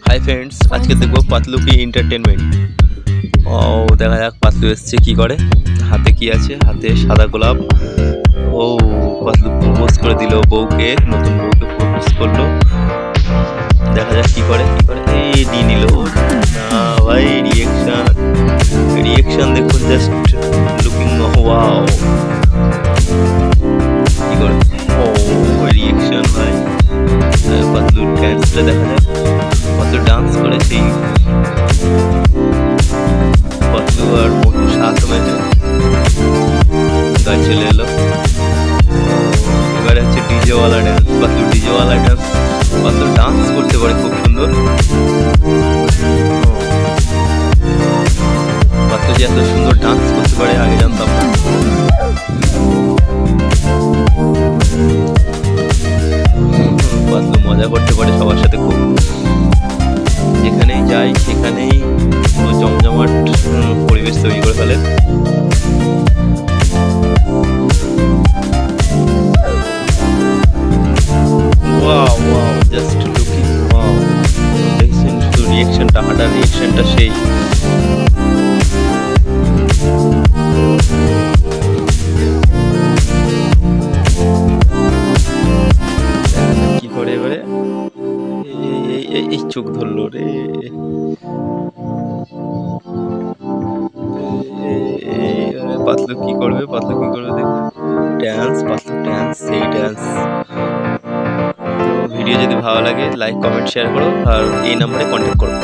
Hi friends, আজকে দেখবো পাতলু কি এন্টারটেনমেন্ট। ও দেখা যাক পাতলু এসছে কি করে, হাতে কি আছে, হাতে সাদা গোলাপ। ও পাতলু প্রপোজ করে দিল বউকে, নতুন বউকে প্রপোজ করলো। দেখা যাক কি করে এই নিয়ে নিল না ভাই। রিয়েকশন দেখুন, জাস্ট লুকিং ওয়াও। কি করে ও রিয়েকশন ভাই। পাতলুর ড্যান্সটা দেখা যাক, কত ডান্স করে সেই পাতলু আর মোটু সাথ মেলে গায়ে চলে এলো। এবারে হচ্ছে ডিজে ওয়ালা ডান্স, পাতলু ডিজে ওয়ালা ডান্স। পাতলু ডান্স করতে পারে খুব সুন্দর। পাতলু যে এত সুন্দর ডান্স করতে পারে আগে জানতাম না। পাতলু মজা করতে পারে সবার সাথে খুব, যেখানেই যাই সেখানেই পুরো জমজমাট পরিবেশ তৈরি করে ফেলে। Wow wow, just looking wow. দেখছেন শুধু রিয়েকশনটা, হাঁটার রিয়েকশনটা সেই। কি করে এবারে, এই চোখ ধরলো রে। পাতলু কি করবে, পাতলু কি করবে দেখবে। ড্যান্স, পাতলু ড্যান্স, সেই ড্যান্স। তো ভিডিও যদি ভালো লাগে লাইক কমেন্ট শেয়ার করো, আর এই নাম্বারে কন্ট্যাক্ট করো।